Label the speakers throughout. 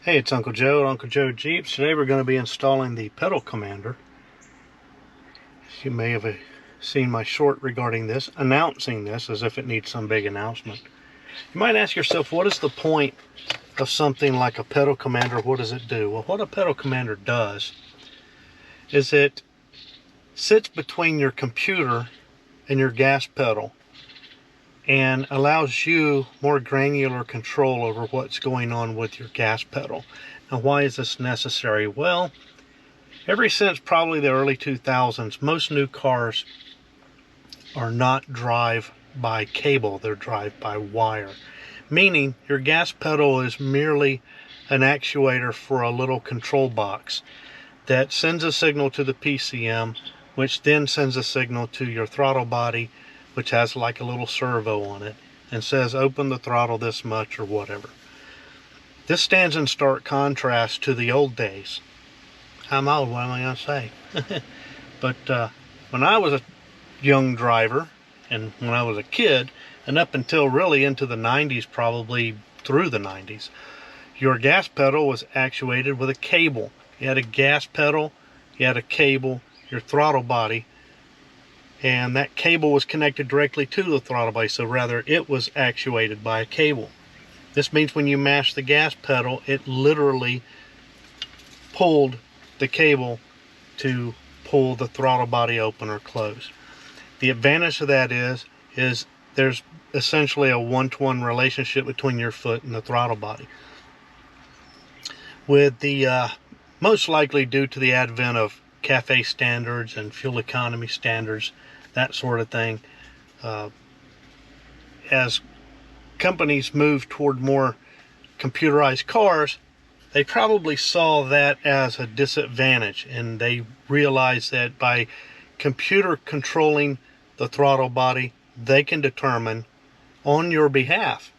Speaker 1: Hey, it's Uncle Joe at Uncle Joe Jeeps. Today we're going to be installing the pedal commander. As you may have seen my short regarding this, announcing this as if it needs some big announcement. You might ask yourself, what is the point of something like a pedal commander? What does it do? Well, what a pedal commander does is it sits between your computer and your gas pedal and allows you more granular control over what's going on with your gas pedal. Now, why is this necessary? Well, ever since probably the early 2000s, most new cars are not drive by cable, they're drive by wire. Meaning your gas pedal is merely an actuator for a little control box that sends a signal to the PCM, which then sends a signal to your throttle body, which has like a little servo on it, and says open the throttle this much or whatever. This stands in stark contrast to the old days. I'm old, what am I going to say? But when I was a young driver, and when I was a kid, and up until really into the 90s, probably through the 90s, your gas pedal was actuated with a cable. You had a gas pedal, you had a cable, your throttle body, and that cable was connected directly to the throttle body, so rather it was actuated by a cable. This means when you mash the gas pedal, it literally pulled the cable to pull the throttle body open or close. The advantage of that is there's essentially a one-to-one relationship between your foot and the throttle body. With the most likely due to the advent of cafe standards and fuel economy standards, that sort of thing, as companies move toward more computerized cars, they probably saw that as a disadvantage, and they realized that by computer controlling the throttle body, they can determine on your behalf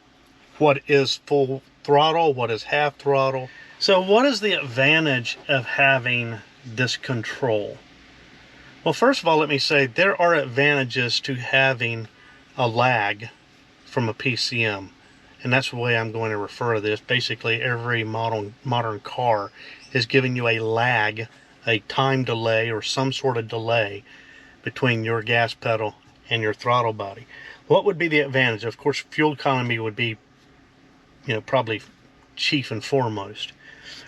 Speaker 1: what is full throttle, what is half throttle. So what is the advantage of having this control? Well, first of all, let me say there are advantages to having a lag from a PCM, and that's the way I'm going to refer to this. Basically, every modern car is giving you a lag, a time delay or some sort of delay between your gas pedal and your throttle body. What would be the advantage? Of course, fuel economy would be, probably chief and foremost.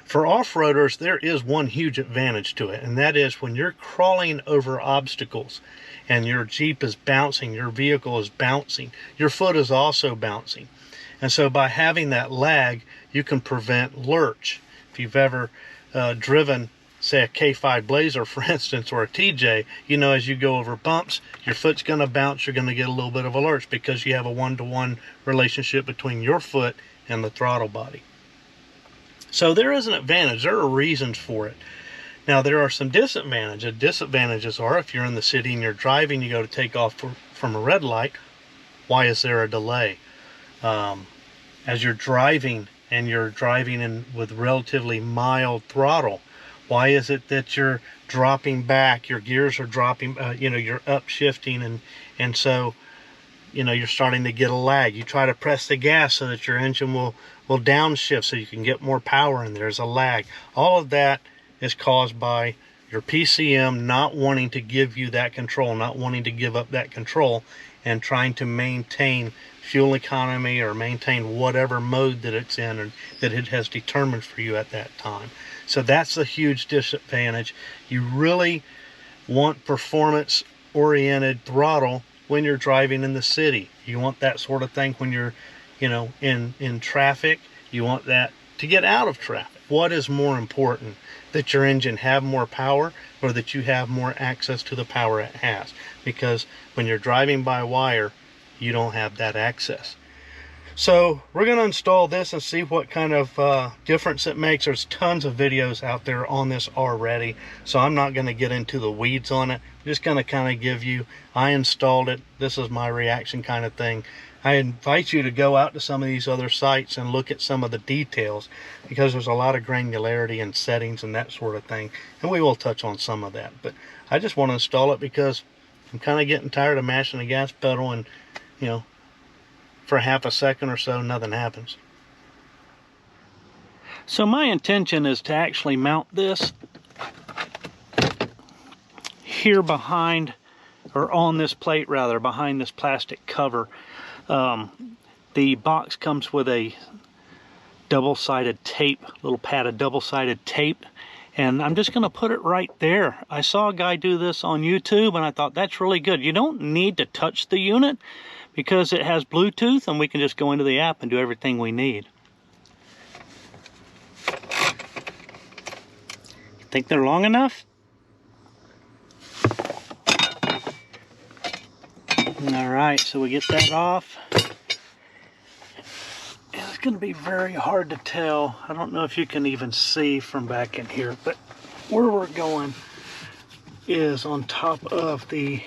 Speaker 1: For off-roaders, there is one huge advantage to it, and that is when you're crawling over obstacles and your Jeep is bouncing, your vehicle is bouncing, your foot is also bouncing. And so by having that lag, you can prevent lurch. If you've ever driven, say, a K5 Blazer, for instance, or a TJ, as you go over bumps, your foot's going to bounce, you're going to get a little bit of a lurch because you have a one-to-one relationship between your foot and the throttle body. So there is an advantage. There are reasons for it. Now, there are some disadvantages. Disadvantages are if you're in the city and you're driving, you go to take off from a red light, why is there a delay? As you're driving and you're driving in with relatively mild throttle, why is it that you're dropping back, your gears are dropping, you're upshifting, and so you're starting to get a lag. You try to press the gas so that your engine will downshift so you can get more power, and there's a lag. All of that is caused by your PCM not wanting to give you that control, not wanting to give up that control, and trying to maintain fuel economy or maintain whatever mode that it's in or that it has determined for you at that time. So that's a huge disadvantage. You really want performance-oriented throttle when you're driving in the city. You want that sort of thing when you're, in traffic. You want that to get out of traffic. What is more important? That your engine have more power or that you have more access to the power it has? Because when you're driving by wire, you don't have that access. So we're going to install this and see what kind of difference it makes. There's tons of videos out there on this already, so I'm not going to get into the weeds on it. I'm just going to kind of give you, I installed it, this is my reaction kind of thing. I invite you to go out to some of these other sites and look at some of the details, because there's a lot of granularity and settings and that sort of thing, and we will touch on some of that. But I just want to install it because I'm kind of getting tired of mashing the gas pedal and, for half a second or so, nothing happens. So my intention is to actually mount this here behind, or on this plate rather, behind this plastic cover. The box comes with a double-sided tape, little pad of double-sided tape, and I'm just going to put it right there. I saw a guy do this on YouTube and I thought that's really good. You don't need to touch the unit because it has Bluetooth, and we can just go into the app and do everything we need. Think they're long enough? Alright, so we get that off. And it's going to be very hard to tell. I don't know if you can even see from back in here, but where we're going is on top of the,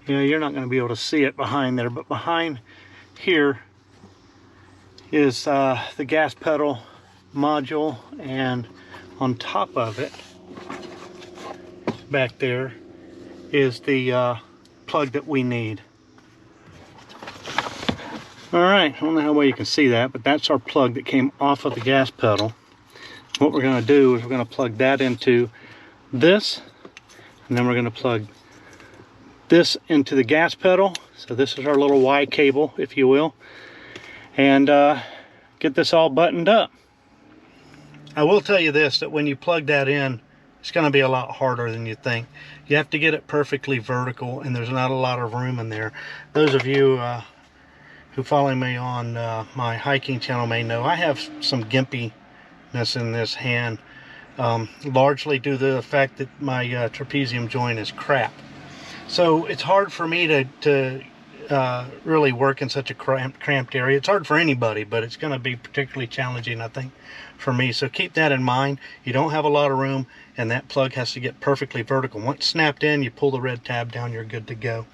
Speaker 1: you're not going to be able to see it behind there, but behind here is the gas pedal module, and on top of it, back there, is the plug that we need. Alright, I don't know how well you can see that, but that's our plug that came off of the gas pedal. What we're going to do is we're going to plug that into this, and then we're going to plug this into the gas pedal. So this is our little Y cable, if you will, and get this all buttoned up. I will tell you this, that when you plug that in, it's going to be a lot harder than you think. You have to get it perfectly vertical, and there's not a lot of room in there. Those of you who follow me on my hiking channel may know I have some gimpiness in this hand, largely due to the fact that my trapezium joint is crap. So it's hard for me to really work in such a cramped area. It's hard for anybody, but it's going to be particularly challenging, I think, for me. So keep that in mind. You don't have a lot of room, and that plug has to get perfectly vertical. Once snapped in, you pull the red tab down, you're good to go.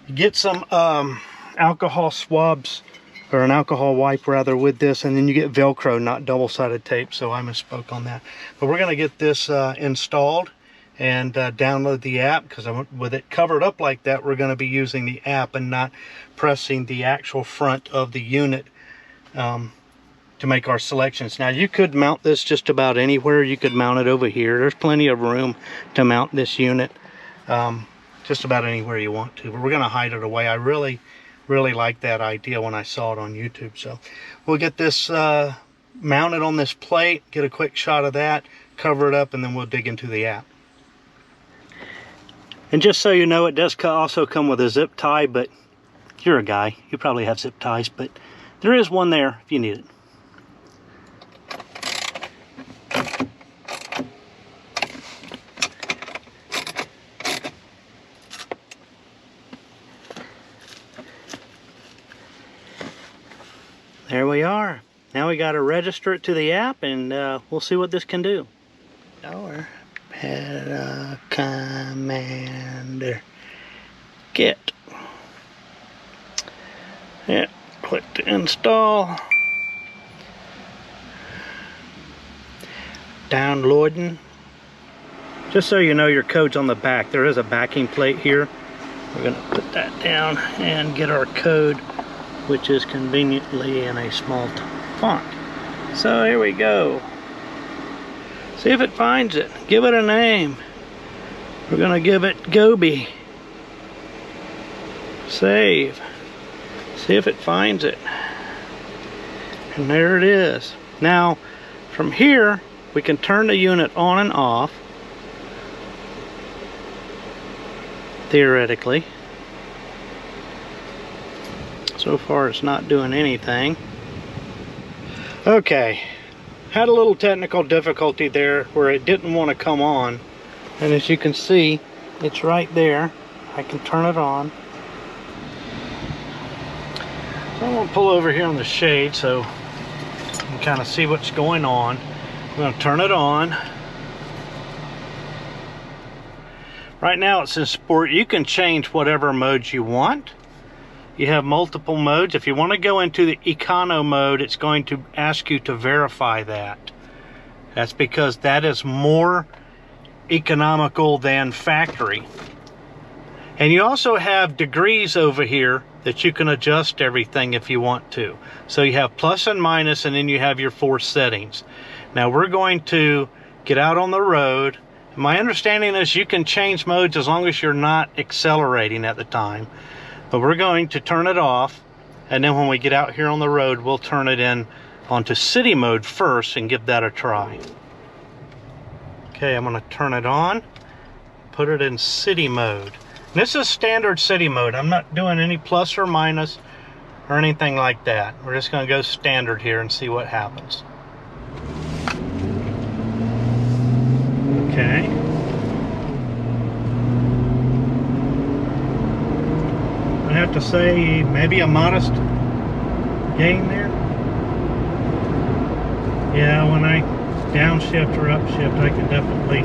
Speaker 1: You get some alcohol swabs, or an alcohol wipe rather, with this, and then you get Velcro, not double-sided tape, so I misspoke on that. But we're going to get this installed and download the app, because with it covered up like that, we're going to be using the app and not pressing the actual front of the unit to make our selections. Now, you could mount this just about anywhere. You could mount it over here. There's plenty of room to mount this unit just about anywhere you want to, but we're going to hide it away. I really liked that idea when I saw it on YouTube. So we'll get this mounted on this plate, get a quick shot of that, cover it up, and then we'll dig into the app. And just so you know, it does also come with a zip tie, but you're a guy, you probably have zip ties, but there is one there if you need it. There we are. Now we got to register it to the app, and we'll see what this can do. Our pedal commander get. Yeah, click to install. Downloading. Just so you know, your code's on the back. There is a backing plate here. We're going to put that down and get our code, which is conveniently in a small font. So here we go. See if it finds it. Give it a name. We're gonna give it Gobi. Save. See if it finds it. And there it is. Now, from here, we can turn the unit on and off, theoretically. So far it's not doing anything. Okay, had a little technical difficulty there where it didn't want to come on, and as you can see, it's right there. I can turn it on. So I'm going to pull over here on the shade so you can kind of see what's going on. I'm going to turn it on. Right now it's in sport. You can change whatever modes you want. You have multiple modes. If you want to go into the econo mode, it's going to ask you to verify that. That's because that is more economical than factory. And you also have degrees over here that you can adjust everything if you want to. So you have plus and minus, and then you have your 4 settings. Now we're going to get out on the road. My understanding is you can change modes as long as you're not accelerating at the time. But we're going to turn it off, and then when we get out here on the road, we'll turn it in onto city mode first and give that a try. Okay, I'm going to turn it on, put it in city mode. This is standard city mode. I'm not doing any plus or minus or anything like that. We're just going to go standard here and see what happens. Okay. I have to say maybe a modest gain there. Yeah, when I downshift or upshift, I can definitely,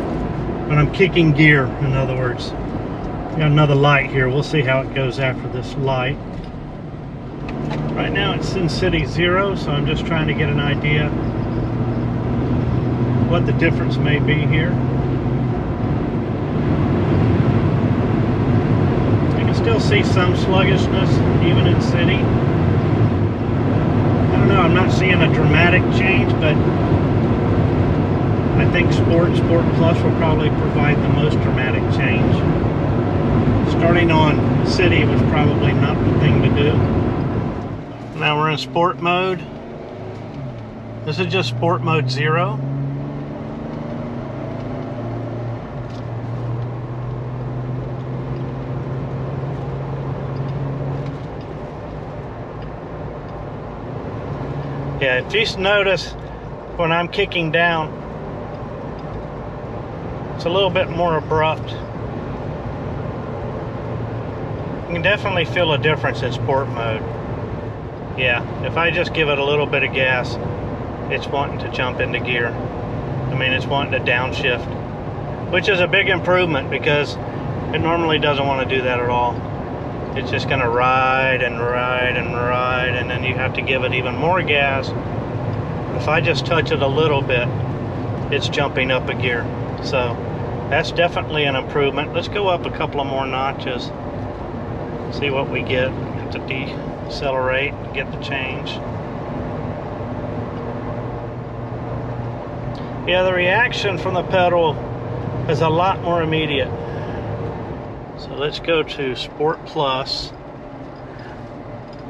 Speaker 1: when I'm kicking gear, in other words. Got another light here. We'll see how it goes after this light. Right now it's in city 0, so I'm just trying to get an idea what the difference may be here. I can still see some sluggishness even in city. I don't know, I'm not seeing a dramatic change, but I think Sport Plus will probably provide the most dramatic change. Starting on city was probably not the thing to do. Now we're in sport mode. This is just sport mode 0. Yeah, if you notice when I'm kicking down, it's a little bit more abrupt. You can definitely feel a difference in sport mode. Yeah, if I just give it a little bit of gas, it's wanting to jump into gear. I mean, it's wanting to downshift, which is a big improvement because it normally doesn't want to do that at all. It's just going to ride and ride and ride, and then you have to give it even more gas. If I just touch it a little bit, it's jumping up a gear. So that's definitely an improvement. Let's go up a couple of more notches. See what we get. Have to decelerate to get the change. Yeah, the reaction from the pedal is a lot more immediate. So let's go to Sport Plus.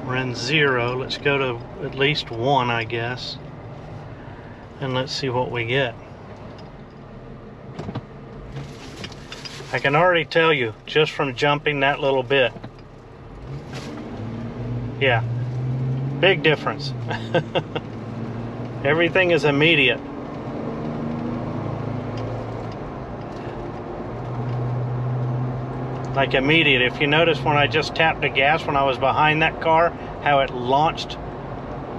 Speaker 1: We're in 0. Let's go to at least 1, I guess. And let's see what we get. I can already tell you, just from jumping that little bit. Yeah, big difference. Everything is immediate. Like immediate. If you notice when I just tapped the gas when I was behind that car, how it launched.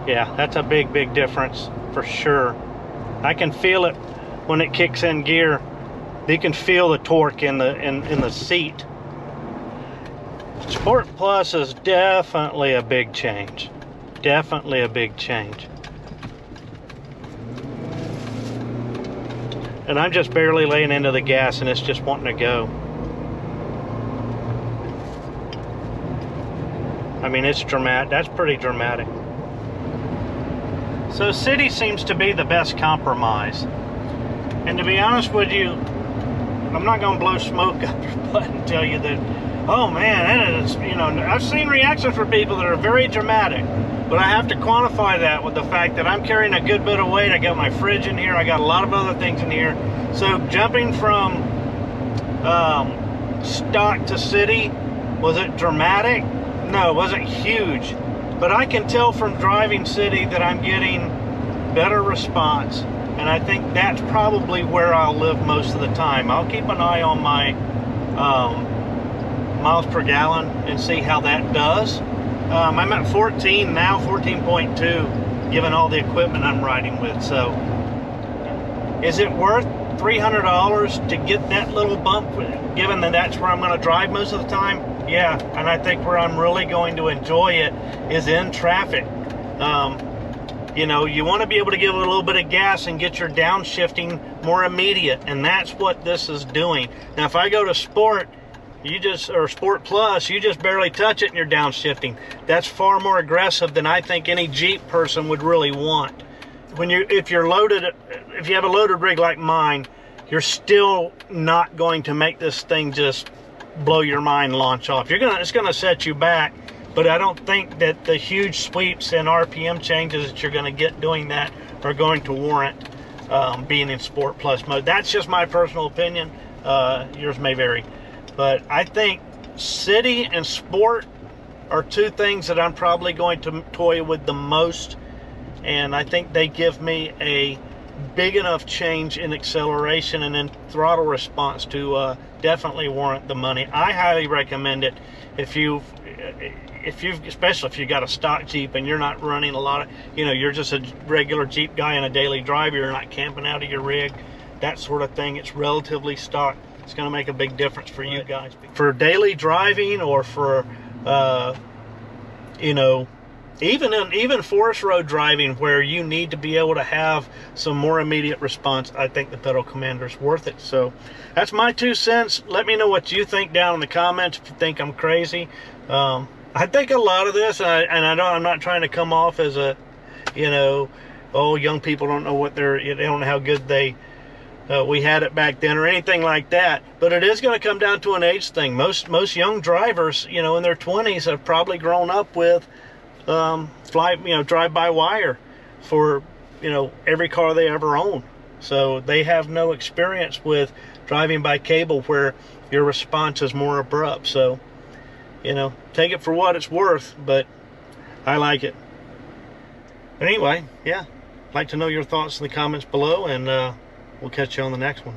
Speaker 1: Yeah, that's a big difference for sure. I can feel it when it kicks in gear. You can feel the torque in the seat. Sport Plus is definitely a big change. Definitely a big change. And I'm just barely laying into the gas and it's just wanting to go. I mean, it's dramatic. That's pretty dramatic. So city seems to be the best compromise. And to be honest with you, I'm not going to blow smoke up your butt and tell you that, oh man, that is, you know, I've seen reactions from people that are very dramatic, but I have to quantify that with the fact that I'm carrying a good bit of weight. I got my fridge in here. I got a lot of other things in here. So jumping from stock to city, was it dramatic? No, it wasn't huge. But I can tell from driving city that I'm getting better response. And I think that's probably where I'll live most of the time. I'll keep an eye on my miles per gallon and see how that does. I'm at 14 now, 14.2, given all the equipment I'm riding with. So, is it worth $300 to get that little bump, given that that's where I'm going to drive most of the time? Yeah, and I think where I'm really going to enjoy it is in traffic. You know, you want to be able to give it a little bit of gas and get your downshifting more immediate, and that's what this is doing. Now, if I go to sport, or Sport Plus, you just barely touch it and you're downshifting. That's far more aggressive than I think any Jeep person would really want. If you have a loaded rig like mine, you're still not going to make this thing just blow your mind, launch off. It's gonna set you back, but I don't think that the huge sweeps and RPM changes that you're gonna get doing that are going to warrant being in Sport Plus mode. That's just my personal opinion. Yours may vary. But I think City and Sport are two things that I'm probably going to toy with the most. And I think they give me a big enough change in acceleration and in throttle response to definitely warrant the money. I highly recommend it especially if you got a stock Jeep and you're not running a lot of, you're just a regular Jeep guy in a daily drive, you're not camping out of your rig, that sort of thing. It's relatively stock. It's going to make a big difference for you guys. For daily driving, or for, even forest road driving where you need to be able to have some more immediate response, I think the Pedal Commander is worth it. So that's my 2 cents. Let me know what you think down in the comments if you think I'm crazy. I think a lot of this, I'm not trying to come off as a, oh, young people don't know what they don't know how good we had it back then or anything like that. But it is going to come down to an age thing. Most young drivers, in their 20s have probably grown up with drive-by-wire for, every car they ever own. So they have no experience with driving by cable where your response is more abrupt. So, take it for what it's worth, but I like it. But anyway, yeah, I'd like to know your thoughts in the comments below, and we'll catch you on the next one.